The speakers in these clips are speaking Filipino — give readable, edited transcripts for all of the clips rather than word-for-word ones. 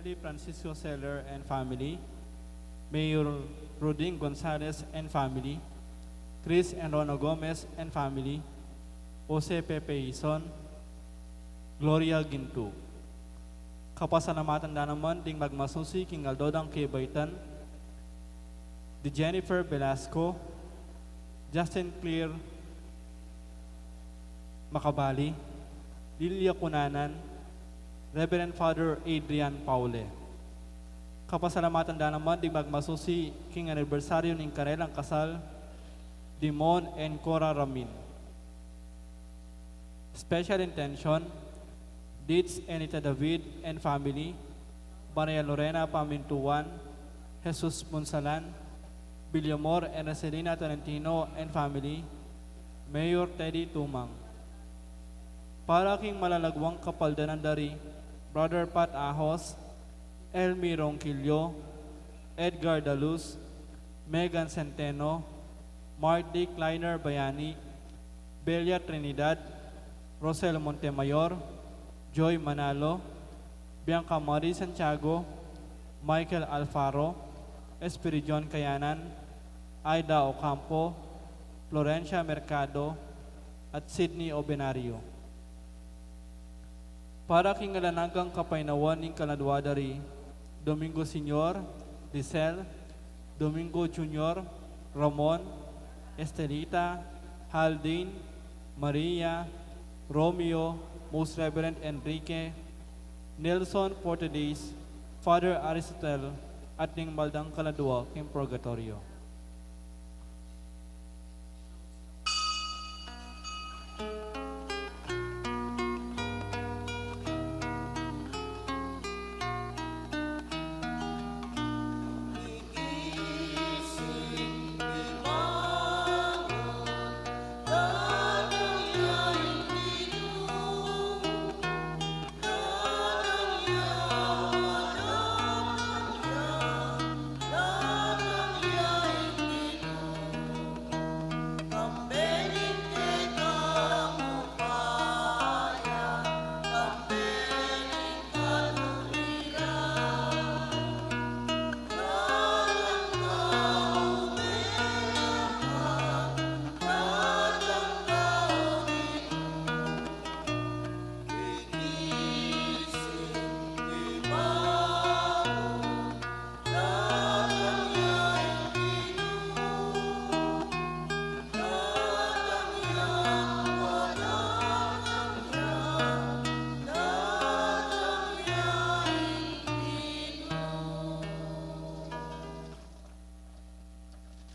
Kennedy Francisco Seller and family, Mayor Roding Gonzalez and family, Chris and Rono Gomez and family, Jose Pepe Ison, Gloria Gintu. Kapasalamatan na naman ding magmasusi king Aldodang Kibaitan, di Jennifer Velasco, Justin Clear Makabali, Lilia Kunanan, Reverend Father Adrian Paule. Kapasalamatan na naman ding magmasusi king anibersaryo ng kanelang kasal, Dimon and Cora Ramin. Special intention, Dietz Anita David and family, Maria Lorena Pamintuan, Jesus Monsalan, Villamor and Roselina Tolentino and family, Mayor Teddy Tumang. Para king malalagwang kapaldanan dari, Brother Pat Ahos, Elmi Ronquillo, Edgar Daluz, Megan Centeno, Mark D. Kleiner Bayani, Belia Trinidad, Rosel Montemayor, Joy Manalo, Bianca Marie Santiago, Michael Alfaro, Espiridion Kayanan, Aida Ocampo, Florencia Mercado, at Sydney Obenario. Para kingalanagang kapainawan ng kaladwadari, Domingo Senior, Lisel, Domingo Junior, Ramon, Estelita, Haldane, Maria, Romeo, Most Reverend Enrique, Nelson Portades, Father Aristotle, at ning Maldang Kaladwa king Purgatorio.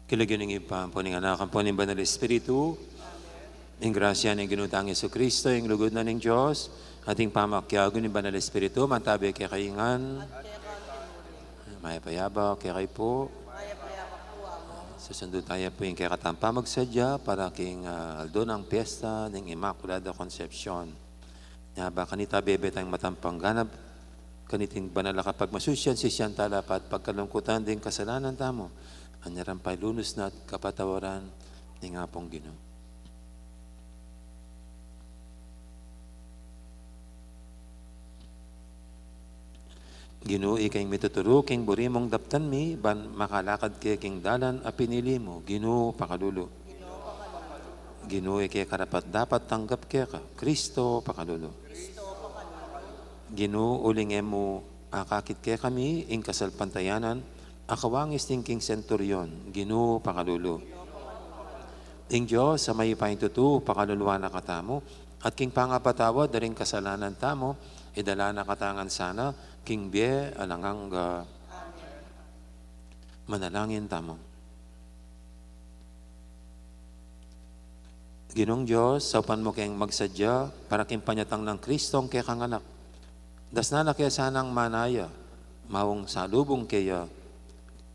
Kilagyan ng ipampo ng anak ang po ng Banal Espiritu, ng grasya ng ginutang Yesu Kristo, yung lugod na ng Diyos, ating pamakyago ng Banal Espiritu, matabi kay kaingan, may payaba, kay kay po, susundo tayo po yung kay katampa magsadya para king aldo ng piyesta ng Immaculada Concepcion. Yaba kanita bebe tayong matampang ganap, kaniting banala kapag masusyan si siyang talapat pagkalungkutan din kasalanan tamo. Anyaran pa'y lunos na at kapatawaran ni nga pong Ginoo. Ginoo, ikay mituturo, king burimong daptan mi, ban makalakad kay king dalan a pinili mo. Ginoo, pakalulo. Ginoo, ikay karapat dapat tanggap kay ka. Kristo, pakalulo. Ginoo, ulingem mo akakit kay kami, ing kasalpantayanan, akawangis ting king centurion, Ginoo pakalulo. Ing Diyos sa may pahintutu, pakaluluwa na katamo, at king pangapatawa, daring kasalanan tamo, idala na katangan sana, king bie, alangang manalangin tamo. Ginong Diyos, sa upan mo kayong magsadya, para king panyatang ng Kristong kay kanganak. Das na kaya sanang manaya, maong salubong kaya,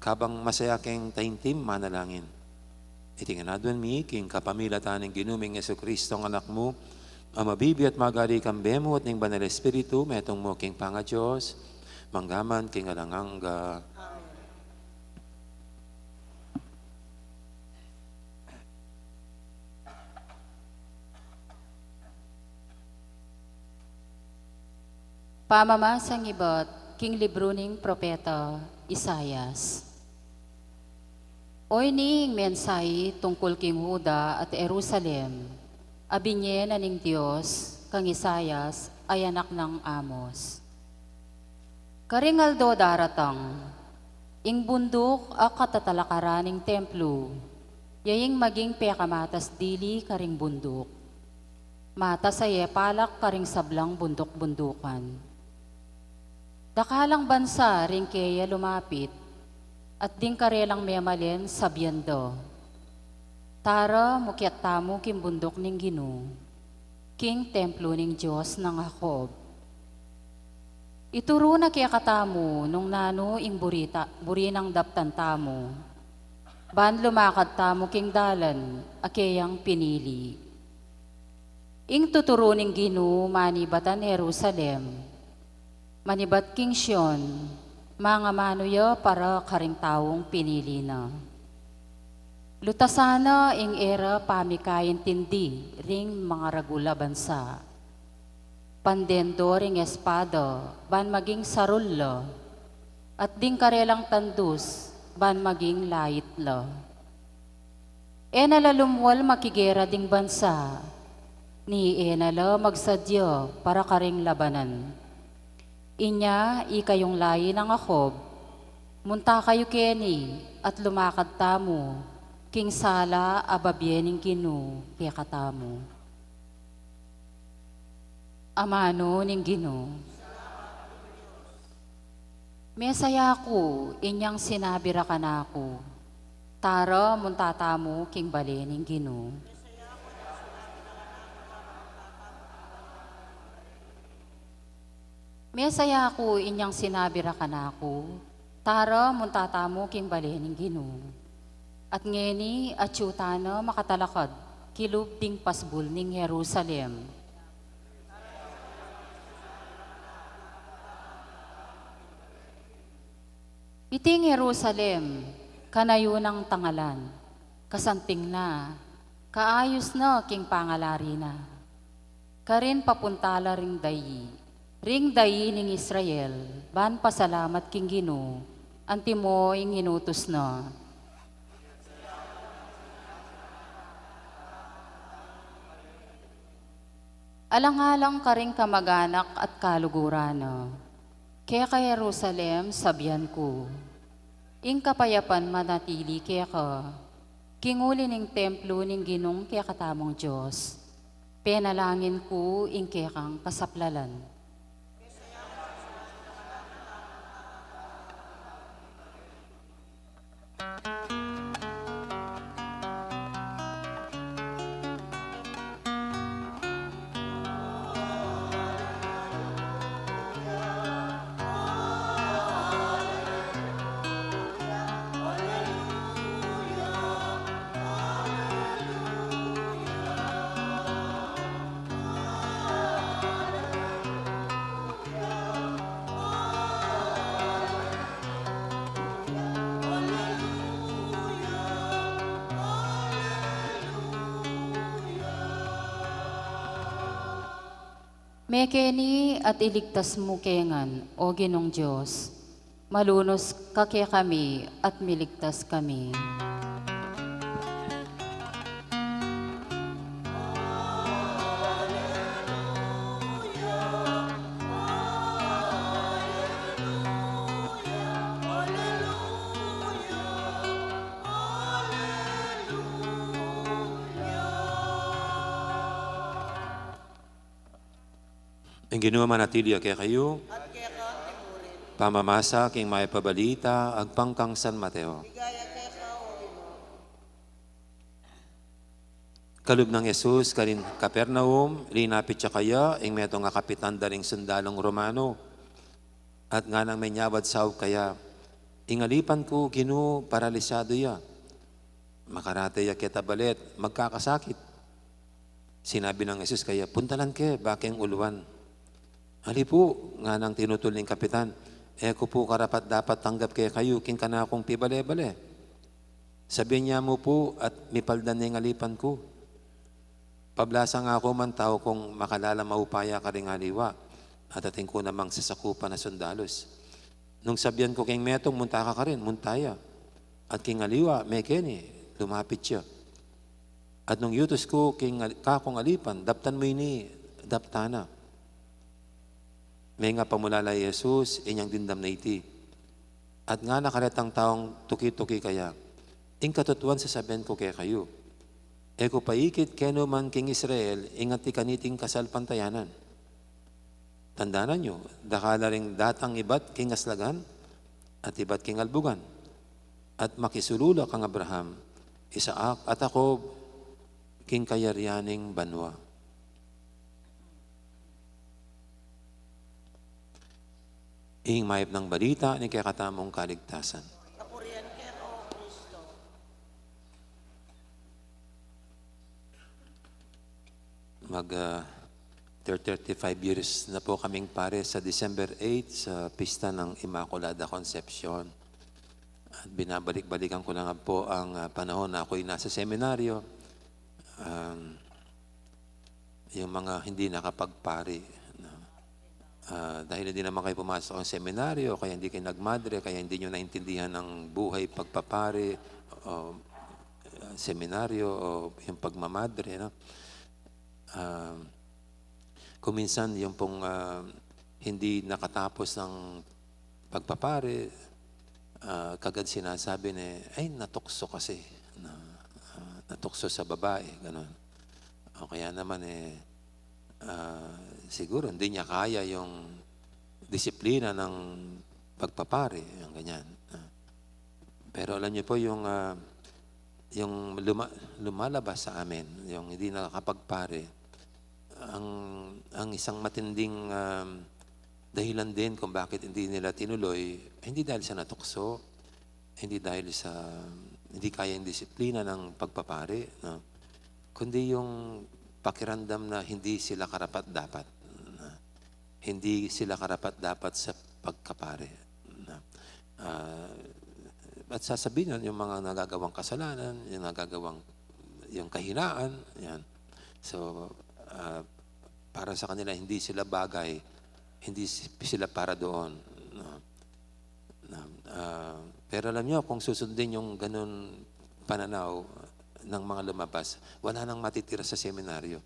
kabang masaya keng taintim manalangin. Itinganadwan mi, king kapamilatan ng ginuming Yesu Kristo ang anak mo, ang mabibi at magari kang bemo at ng Banal Espiritu, metong mo king panga Diyos, manggaman king alangangga. Pamamasang ibot, king libro ning propeta Isayas. Oy ning mensahe tungkol king Huda at Jerusalem, abinye na ning Diyos, kang Isayas ay anak ng Amos. Karingaldo daratang, ing bundok a katatalakaraning templo, yaying maging pekamatas dili karing bundok. Mata sa palak karing sablang bundok-bundukan. Dakalang bansa ring kaya lumapit, at ding karelang memalen sabyando. Tara mukyat tamo kim bundok ning Gino, king templo ning Diyos ng Jacob. Ituro na kaya katamo nung nano ing burinang daptan tamo. Ban lumakad tamo king dalan, akeyang pinili. Ing tuturo ning Gino manibatan Jerusalem, manibat king Sion, mga manuya para karing taong pinili na. Lutasana ing era pamikayin tindi ring mga ragula bansa. Pandendo ring espada, ban maging sarullo, at ding karelang tandus, ban maging laitlo. Nalalumwal makigera ding bansa, ni nala magsadyo para karing labanan. Inya, ikayong layi ng Jacob, munta kayo keni at lumakad tamo, king sala ababyening Gino, kaya katamo. Amano ning Gino. Mesaya ko, inyang sinabi ra kanako, tara munta tamo king balening Gino. Mesaya ko, inyang sinabi ra kanako, tara muntatamo king balening Gino. At ngeni atyutana makatalakad, kilub ding pasbul ning Jerusalem. Iting Jerusalem, kanayo ng tangalan, kasanting na, kaayos na king pangalari na. Karin papuntala ring dayi, ring dayi ning Israel, ban pasalamat king Gino, antimo ing inutos na. Alang-alang karing kamaganak at kalugurana, kaya ka Jerusalem sabyan ko, ing kapayapan manatili kaya ka, kinguli ning templo ning Ginong kaya katamong Diyos, penalangin ko ing kaya kang kasaplalan. Mekeni at iligtas mo kengan, o Ginong Diyos, malunos ka kaya kami at miligtas kami. Ang Ginoo manatili kaya kayo, At kaya ka timurin. pamamasa king may pabalita, agpangkang San Mateo. Bigaya kaya ka, O Ginoo. Kalub ng Jesus, karin Kapernaum, linapit siya kaya, ing meto nga kapitan daring sundalong Romano. At nga nang may nyawad saw kaya, ingalipan ko, Ginoo, paralisado ya. Makarate ya kita balit, magkakasakit. Sinabi ng Jesus kaya, puntalan ke, baking uluan. Ali po, nga nang tinutol ng kapitan, ko po karapat dapat tanggap kaya kayo, king ka na akong pibale-bale. Sabihin niya mo po at mipaldan ng alipan ko. Pablasa nga ako man tao kung makalala maupaya ka ring aliwa at ating ko namang sasakupan na sundalos. Nung sabihan ko king Metong, munta ka rin, muntaya. At king Aliwa, mekeni, lumapit siya. At nung yutos ko, king kakong alipan, daptan mo ini, daptana. May nga pamulala Jesus, inyang dindam na iti. At nga nakaretang taong tuki-tuki kaya, ing katutuan sasabihin ko kaya kayo. Eko paikit keno man king Israel, ingat ti kaniting kasal pantayanan. Tandaanan nyo, dakala ring datang ibat king aslagan at ibat king albugan. At makisulula kang Abraham, Isaak at ako king kayaryaning banwa. Ing mayap ng balita ni kaya katamong kaligtasan. Kapurian ka o Kristo. Mag 35 years na po kaming pare sa December 8 sa pista ng Immaculada Concepcion. At binabalik-balikan ko lang po ang panahon na ako'y nasa seminaryo. Yung mga hindi nakapagpari. Dahil hindi naman kayo pumasok ang seminaryo, kaya hindi kayo nagmadre, kaya hindi nyo naintindihan ang buhay pagpapari, o seminaryo, o yung pagmamadre. No? Kuminsan yung pong hindi nakatapos ng pagpapari, kagad sinasabi na, ay natukso kasi, natukso sa babae, gano'n. O kaya naman siguro hindi niya kaya yung disiplina ng pagpapari, yung ganyan. Pero alam niyo po yung lumalabas sa amin, yung hindi nakakapagpare, ang isang matinding dahilan din kung bakit hindi nila tinuloy, hindi dahil sa natukso, hindi dahil sa hindi kaya yung disiplina ng pagpapari, no? Kundi yung pakiramdam na hindi sila karapat-dapat. Hindi sila karapat-dapat sa pagkapare. At sasabihin nun, yung mga nagagawang kasalanan, yung nagagawang yung kahinaan, yan. So, para sa kanila, hindi sila bagay, hindi sila para doon. Pero alam nyo, kung susundin yung ganun pananaw ng mga lumabas, wala nang matitira sa seminaryo.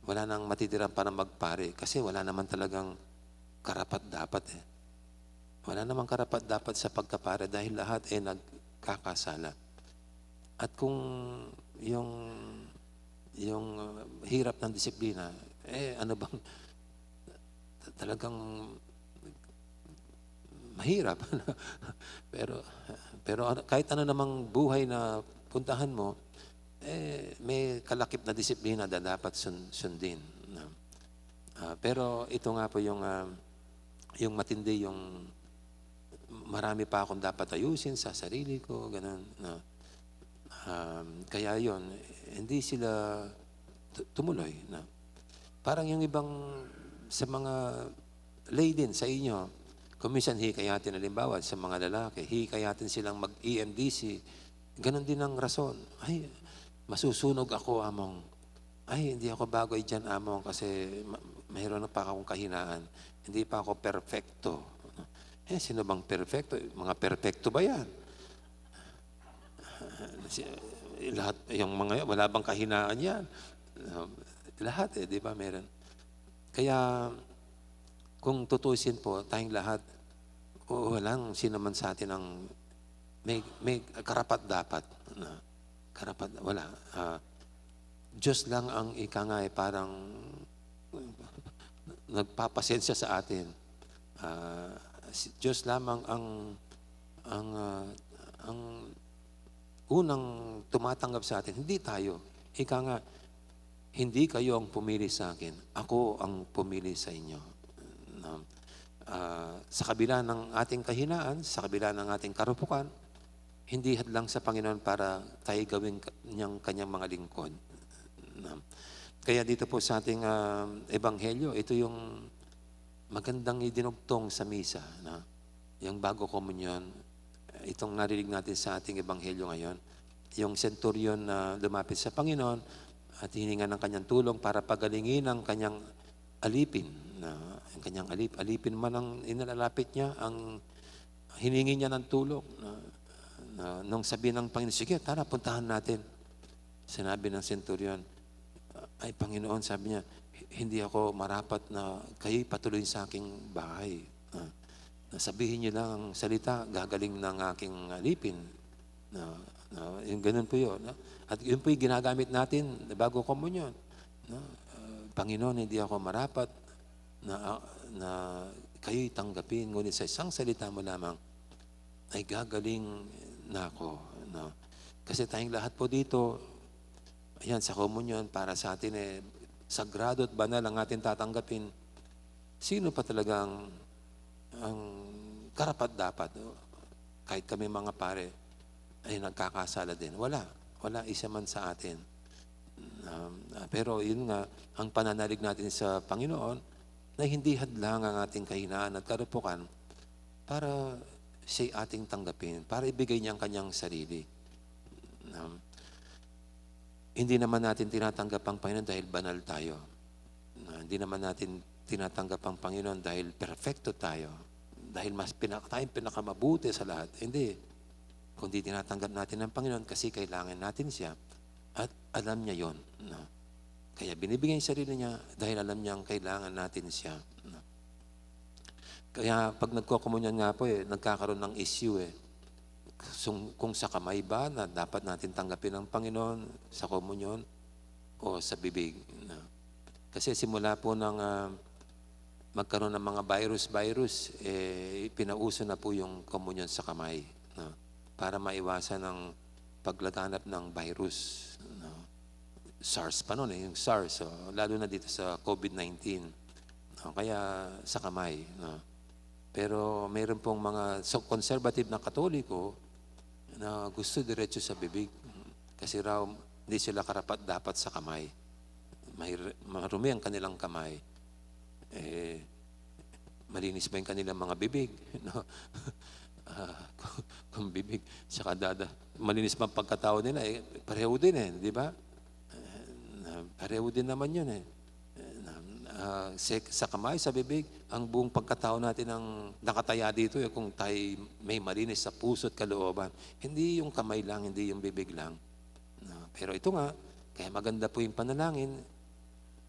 Wala nang matitira para magpare kasi wala naman talagang karapat-dapat eh. Wala namang karapat-dapat sa pagkapare dahil lahat nagkakasala. At kung yung hirap ng disiplina, ano bang talagang mahirap. pero kahit ano namang buhay na puntahan mo, may kalakip na disiplina na dapat sundin. Pero ito nga po yung matindi, yung marami pa akong dapat ayusin sa sarili ko, ganun. Kaya yon hindi sila tumuloy. Parang yung ibang sa mga lay din sa inyo, kuminsan hikayatin, halimbawa sa mga lalaki, hikayatin silang mag-EMDC, ganon din ang rason. Ay, masusunog ako, among. Ay, hindi ako bagoy dyan, among, kasi mayroon pa akong kahinaan. Hindi pa ako perfecto. Sino bang perfecto? Mga perfecto ba yan? Lahat, yung mga, wala bang kahinaan yan? Lahat di ba meron? Kaya, kung tutusin po, tayong lahat, walang sino man sa atin ang may karapat-dapat. Wala. Diyos lang ang ikangay parang nagpapasensya sa atin. Diyos lamang ang unang tumatanggap sa atin. Hindi tayo. Ika nga, hindi kayo ang pumili sa akin. Ako ang pumili sa inyo. Sa kabila ng ating kahinaan, sa kabila ng ating karupukan, hindi hadlang sa Panginoon para tayo gawin niyang kanyang mga lingkod. Kaya dito po sa ating ebanghelyo, ito yung magandang idinugtong sa misa. Yung bago komunyon, itong narinig natin sa ating ebanghelyo ngayon, yung centurion na lumapit sa Panginoon at hininga ng kanyang tulong para pagalingin ang kanyang alipin. Ang kanyang alipin man ang inalalapit niya, ang hiningi niya ng tulong. Nung sabi ng Panginoon, sige, tara, puntahan natin. Sinabi ng centurion, ay Panginoon, sabi niya, hindi ako marapat na kayo'y patuloy sa aking bahay. Sabihin niyo lang ang salita, gagaling ng aking alipin. Yung ganun po yun. At yun po yung ginagamit natin bago komunyon. Panginoon, hindi ako marapat na kayo'y tanggapin, ngunit sa isang salita mo lamang ay gagaling na ako. Kasi tayong lahat po dito, ayan, sa komunyon, para sa atin sagrado at banal ang ating tatanggapin. Sino pa talagang ang karapat-dapat? Kahit kami mga pare ay nagkakasala din. Wala isa man sa atin. Pero yun nga, ang pananalig natin sa Panginoon na hindi hadlang ang ating kahinaan at karupukan para siya ating tanggapin, para ibigay niya ang kanyang sarili. Hindi naman natin tinatanggap ang Panginoon dahil banal tayo. Hindi naman natin tinatanggap ang Panginoon dahil perfecto tayo. Dahil tayong pinakamabuti sa lahat. Hindi. Kundi tinatanggap natin ang Panginoon kasi kailangan natin siya. At alam niya yon. Kaya binibigay yung sarili niya dahil alam niya ang kailangan natin siya. Kaya pag nagkokomunyon nga po, nagkakaroon ng issue kung sa kamay ba na dapat natin tanggapin ng Panginoon sa komunyon o sa bibig. Kasi simula po ng magkaroon ng mga virus, pinauso na po yung komunyon sa kamay para maiwasan ang paglaganap ng virus. SARS pa noon, yung SARS, lalo na dito sa COVID-19. Kaya sa kamay. Pero mayroon pong mga conservative na Katoliko na gusto diretso sa bibig. Kasi raw, hindi sila karapat-dapat sa kamay. Marumi ang kanilang kamay. Malinis ba yung kanilang mga bibig? Kung bibig, saka malinis ba ang pagkatao nila? Pareho din di ba? Pareho din naman yun sa kamay, sa bibig, ang buong pagkatao natin ang nakataya dito kung tayo may malinis sa puso at kalooban. Hindi yung kamay lang, hindi yung bibig lang. Pero ito nga, kaya maganda po yung panalangin.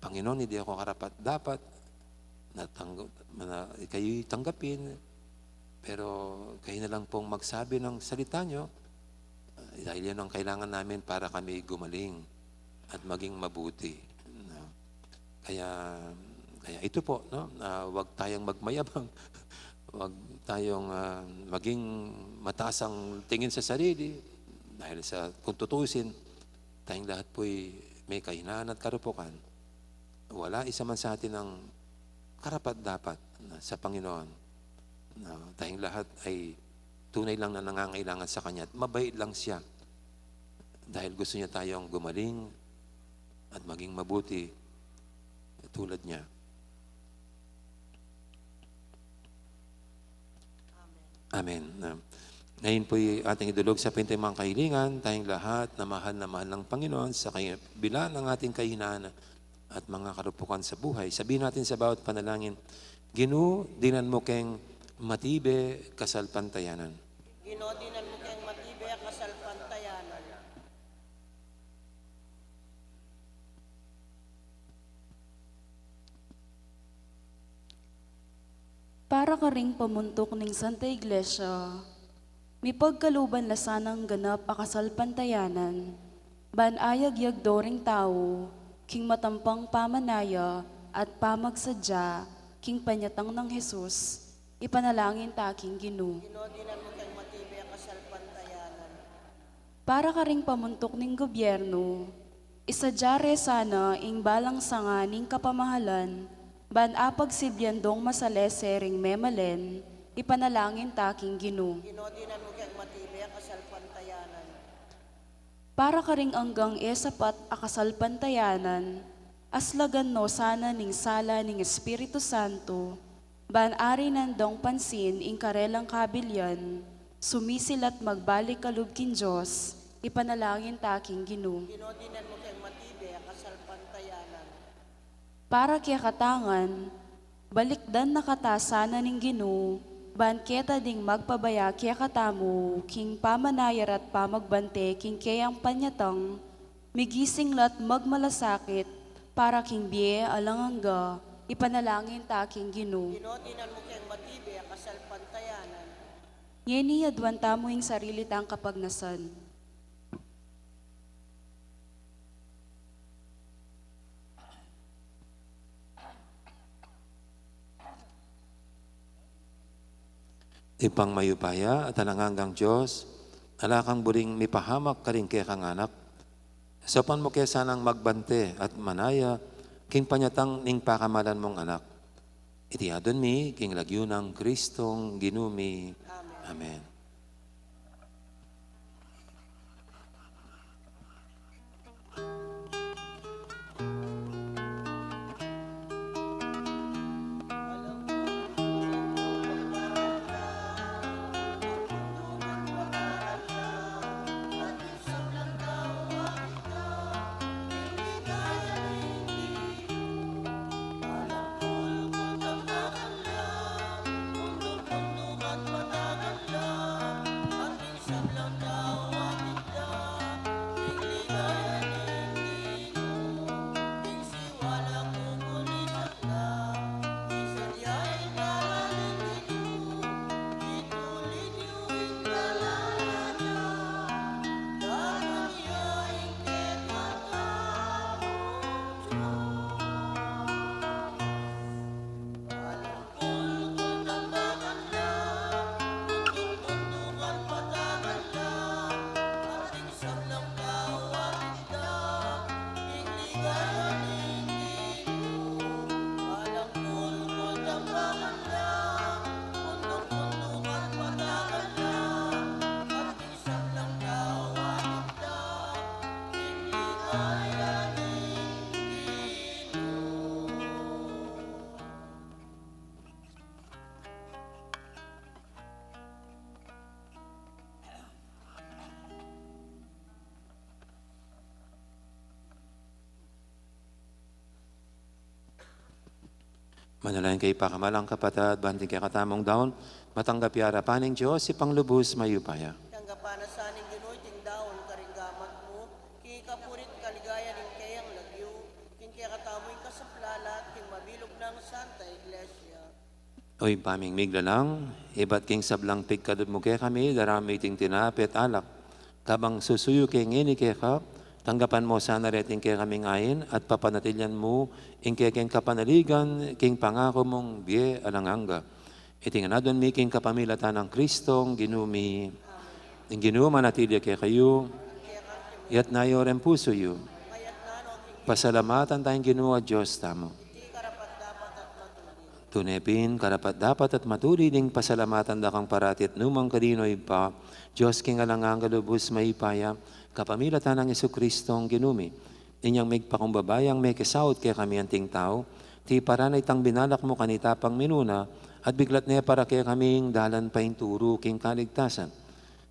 Panginoon, hindi ako karapat-dapat na kayo'y tanggapin. Pero kayo na lang pong magsabi ng salita nyo dahil yan ang kailangan namin para kami gumaling at maging mabuti. Kaya ito po, huwag tayong magmayabang, huwag tayong maging mataas ang tingin sa sarili dahil kung tutusin, tayong lahat po'y may kahinaan at karupukan. Wala isa man sa atin ang karapat-dapat sa Panginoon. Tayong lahat ay tunay lang na nangangailangan sa Kanya at mabait lang siya dahil gusto niya tayong gumaling at maging mabuti tulad niya. Amen. Ngayon po ating idulog sa pintay mga kahilingan, tayong lahat na mahal ng Panginoon sa bilan ng ating kahinaan at mga karupukan sa buhay. Sabihin natin sa bawat panalangin, Ginoo, dinan mo keng matibe kasalpantayanan. Ginoo, dinan mo kayong matibe kasalpantayanan. Para ka ring pamuntok ning Santa Iglesia, may pagkaluban la sanang ganap a kasalpantayanan, banayag yagdoring tao, king matampang pamanaya at pamagsadya, king panyatang ng Jesus, ipanalangin taking Ginoo. Ginoo, dinan mo kayong matibe kasalpantayanan. Para ka ring pamuntok ning gobyerno, isadyare sana ing balang sanga ning kapamahalan, ban apag sibyandong masalese ring memalen, ipanalangin taking Ginoo. Ginoo, dinan mo kayong matibe kasalpantayanan. Para ka ring anggang sapat a kasalpantayanan, aslagan no sana ning sala ning Espiritu Santo, ban ari nandong pansin ing karelang kabilyan, sumisilat magbalik kalubkin Diyos, ipanalangin taking Ginoo. Ginoo, dinan mo kayong matibe kasalpantayanan. Para kaya katangan, balikdan na katasana ning Ginoo, ban keta ding magpabaya kaya katamu, king pamanayar at pamagbante, king kayang panyatang, migising lat magmalasakit, para king biye alangangga, ipanalangin ta king Gino. Ginotinan mo kayang matibay kasal pantayanan. Ngeni adwan tamo ing sarili tang kapagnasan. Ipang mayupaya at ananganggang Diyos, alakang buring mipahamak ka rin kaya kang anak. Sapan mo kaya sanang magbante at manaya, king panyatang ning pakamalan mong anak. Itiadon mi, king lagyo ng Kristong ginumi. Amen. Manalayan kay pakamalang kapatid, banting kay katamong daon, matanggap yara paning Diyos, ipang lubos mayupaya. Tanggapan na sa aning Ginoy, ting daon karinggamat mo, king kapurit kaligaya ning kayang lagyo, king kaya katamoy kasaplalat, king mabilog ng Santa Iglesia. Oy, paming migla lang, iba't king sablang pigkadod mo kay kami, darami ting tinapit alak. Kabang susuyo kay ngini kay ka, tanggapan mo sana reting kay kaming ayin at papanatilyan mo ing kay king kapanaligan, king pangako mong biye alanganga. Itinganadon mi king kapamilatan ng Kristong ginumi. Ing ginuma natilya kay kayo, yat nayo rin puso yu. Pasalamatan tayong ginuwa Diyos tamo. Tunepin, karapat dapat at matuli ding pasalamatan da kang paratit numang kadinoy pa, Diyos king alangang galubos maipaya, kapamilatan ng Isu-Kristong ginumi. Inyang magpakumbabayang may kisaot kaya kami anting tao, ti paranay tang binalak mo kanita pang minuna, at biglat niya para kaya kaming dalan pa inturo king kaligtasan.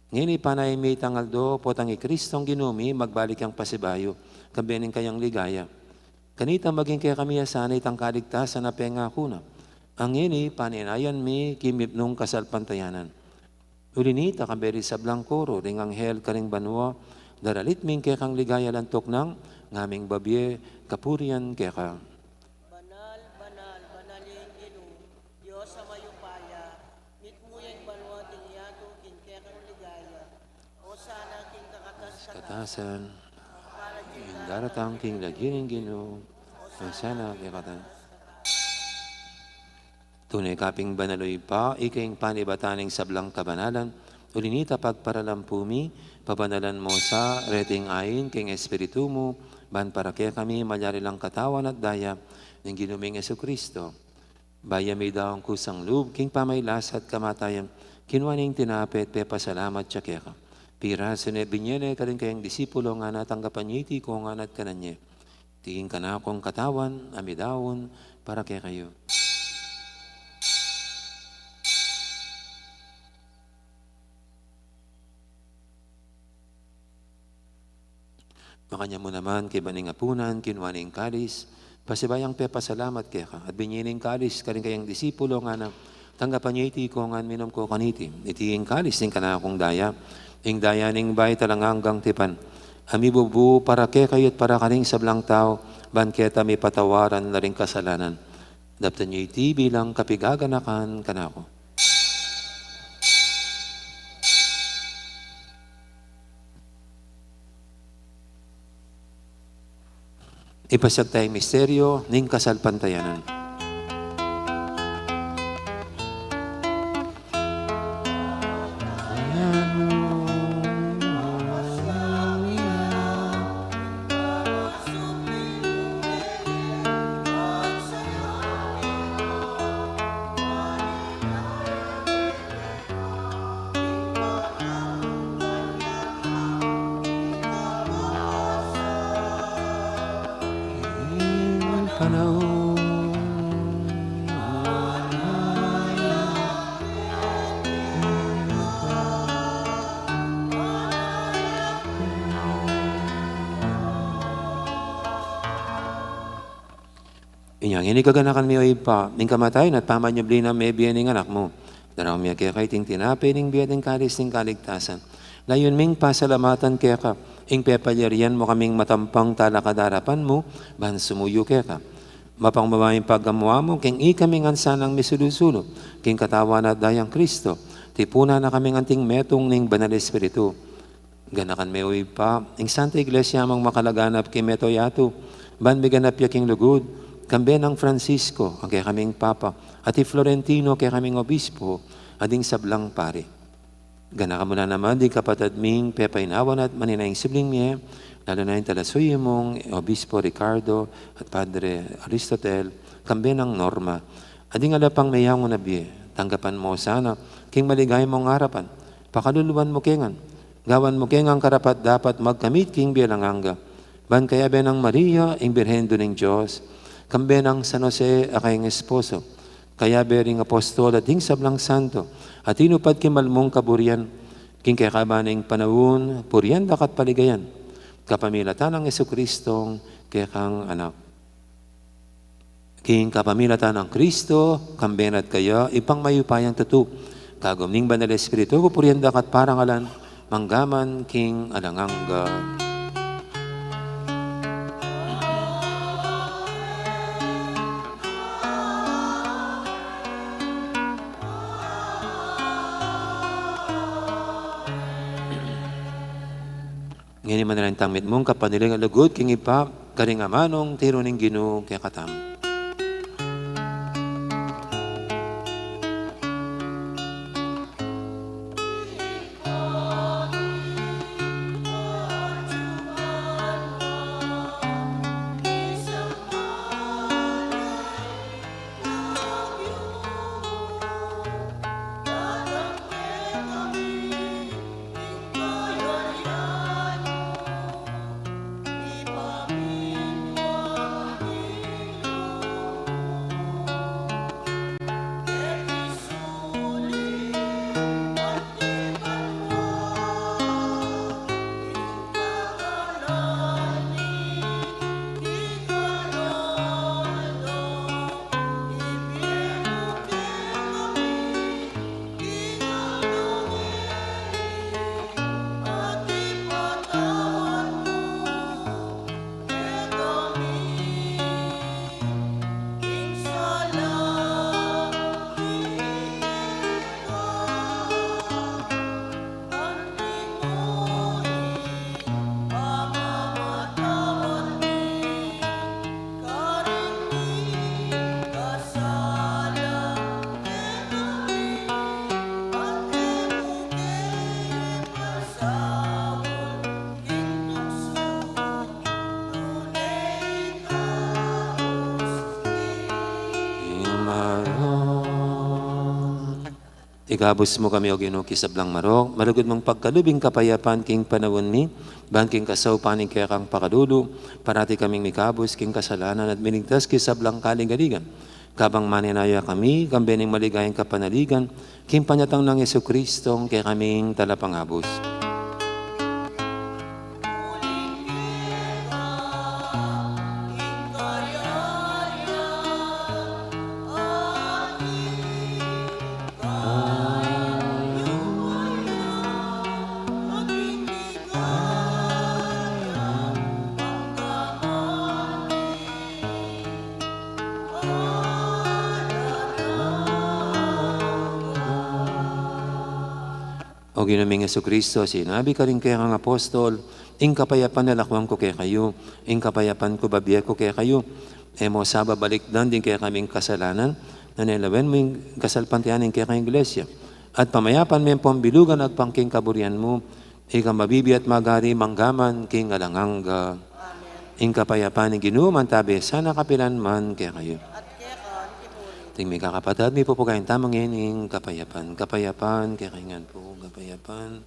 Ngini panay may tangaldo, potang Kristong ginumi, magbalik ang pasibayo, kabining kayang ligaya. Kanita maging kaya kami asanay tang kaligtasan na pengako na. Ang ngini paninayan mi kimip nung kasalpantayanan. Ulinita kaberi sa blangkoro, ring anghel karing banwa, daralit ming kaya kang ligaya lantok ng ngaming babye, kapurian kaya ka. Banal, banal, banalin Gino, Diyos sa mayupaya, mitmuyang banwa ting yato, king kaya kang ligaya, o sana king kakatas Katasan, yung daratang king lagining Gino, ang sana kaya katan. Tunay kaping banaloy pa, ikaing panibataning sablang kabanalan, ulinita pagparalampumi, pabanalan mo sa reting ayin, king espiritu mo, ban para kaya kami malyari lang katawan at daya, ng ginuming Jesu-Kristo. Baya may daong kusang loob, king pamaylas at kamatayan, kinwaning tinapit, pepasalamat siya kaya ka. Pira, sune binyene ka rin kayang disipulo nga natanggapan niya iti ko nga nat kananye. Tingin ka na akong katawan, amidawon, para kaya kayo. Makanya mo naman kay baning apunan, kinwaning kalis, pasibayang pepasalamat kaya ka, at binyining kalis ka rin kayang disipulo nga na Tanggapan niyo iti ko ngan minom ko kaniti. Iti kalis ning kana akong daya. Ing daya ning bay talanganggang tipan. Ami bubu para ke kayot para kaning sablang tao. Banketa mi patawaran na ring kasalanan. Daptan niyo iti bilang kapigaganakan kanako. Ipasag tayong misteryo ning kasalpantayanan. Inyang inigaganakan mi o ipa, ning kamatay at pamanyabli na may biyan ng anak mo. Daraw mi kaya kay ting tinapay ning biyan ng kalis ng kaligtasan. Layon ming pasalamatan kaya ka, ing pepalyarian mo kaming matampang talakadarapan mo, ban sumuyo kaya ka. Mapang mamayang paggamuha mo, king ikaming ansanang misulusulo, king katawan at dayang Kristo, tipuna na kaming anting metong ning banal espiritu. Ganakan mi o ipa, ing Santa Iglesia mang makalaganap kay meto yato, ban biganap yaking lugod, kambe ng Francisco, ang kaya kaming Papa, at Florentino, kaya kaming Obispo, ading sablang pare. Gana ka muna naman, di kapatid ming pepainawan at maninayang sibling miye, lalo na yung talasuyo mong Obispo Ricardo at Padre Aristotel, kambe ng Norma. Ading alapang mayang na biye, tanggapan mo sana, king maligay mong harapan, pakaluluan mo kengan, gawan mo kengang karapat dapat magkamit king bialanganga, ban kaya benang Maria, ing Birhendo ng Diyos, kambe ng San Jose akayong esposo, kaya bering apostol at ding sablang santo, at inupad kimalmong kaburian, king kakabaning panahon, purian dakat paligayan, kapamilatan ng Jesucristong kekang anak. King kapamilatan ng Kristo, kambenat kaya, ipang mayupayang tutu, kagumning banal espiritu, purian dakat parangalan, manggaman king alanganga. Ngayon man na rin tangmit mong kapaniling alugod, king ipa, karing amanong tiro ng Ginoo kaya katam. Igabos mo kami o Ginoo kisablang marok, malugod mong pagkalubing kapayapan king panawon mi, ban king kasaw paning kaya kang pakadulo, parati kaming mikabos king kasalanan at minigtas kisablang kaligaligan. Kabang maninaya kami, kambening maligayang kapanaligan, king panyatang ng Jesucristong kaya kaming talapangabos. O Ginoong Jesucristo, sinabi ka rin kaya ng apostol, ing kapayapan nalakwang ko kaya kayo, ing kapayapan ko babiya ko kaya kayo, mo sa babalikdan din kaya kaming kasalanan, na nilawen mo yung kasalpantianin kaya kayong iglesia. At pamayapan mo yung pambilugan at pangking kaburian mo, ika mabibi at magari manggaman king alanganga. Ing kapayapan ng ginuman tabi, sana kapilan man kaya kayo. Ting may kakapatad, may pupukain tamang yan ing kapayapan. Kapayapan, kaya kaingan po, kapayapan.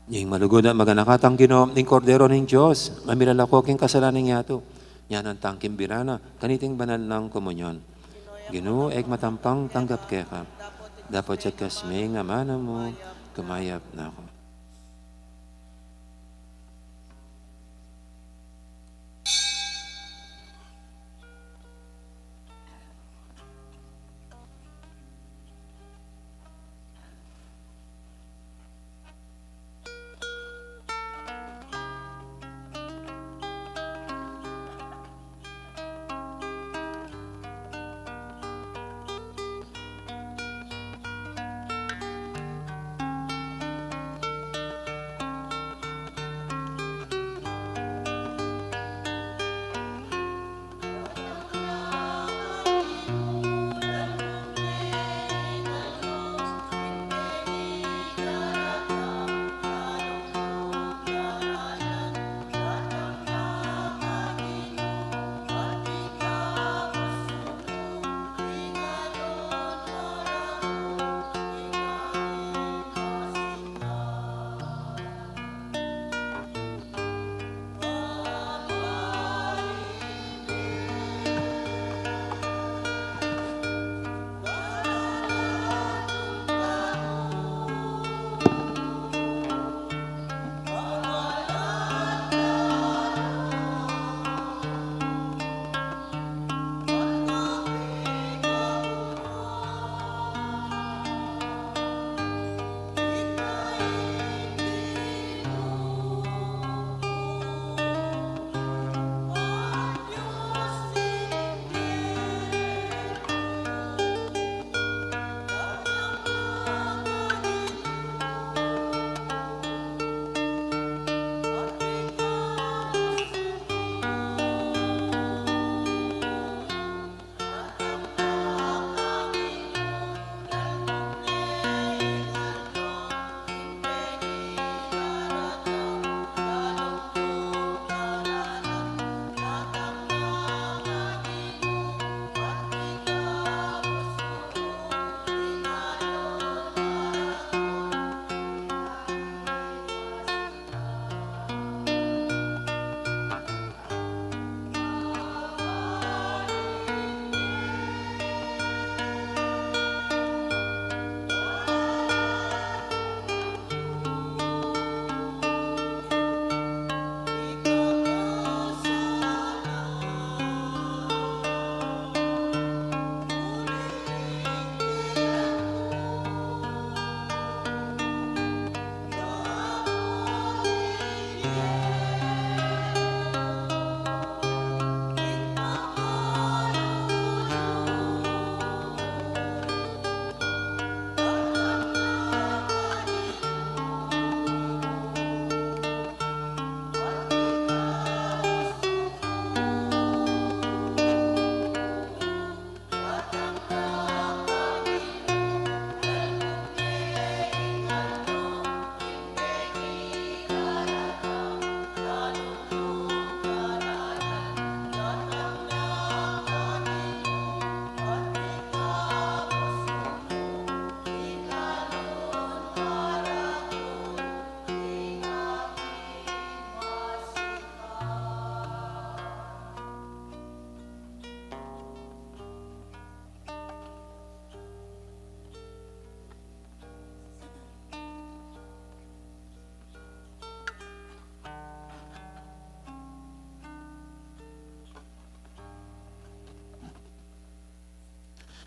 Yung malugod at maganakatang Ginoo ning kordero ng Diyos, mamirala ko king kasalanan yato. Yan ang tangkim birana, kaniting banal ng komunyon. Ginoo, eg matampang tanggap kaya ka. Dapat sa kasme nga mana mo, kumayap na ako.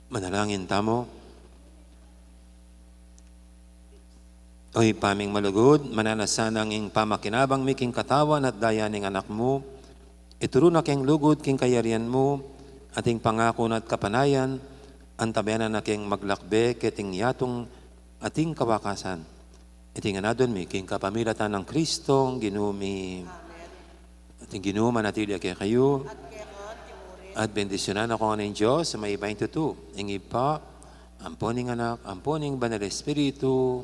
Manalangin tamo. Oy paming malugod, mananasanang ing pamakinabang miking katawan at daya ning anak mo. Ituro na king lugod king kayarian mo, ating pangako at kapanayan, ang tabayanan na king maglakbe, keting yatong ating kawakasan. Iting anadon mi, king kapamilatan ng Kristo, ginumi, ating ginuman natili kay kayo, at bendisyonan ako ng Diyos sa may 22. Ingi pa, amponing anak, amponing banal Espiritu,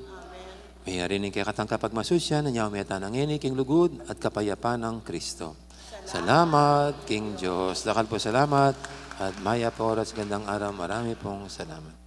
may harinig kay katangka pagmasusya, nanyaw may tanangin, king lugod, at kapayapaan ng Kristo. Salamat, King Diyos. Dakal po salamat. At maya po oras gandang araw. Marami pong salamat.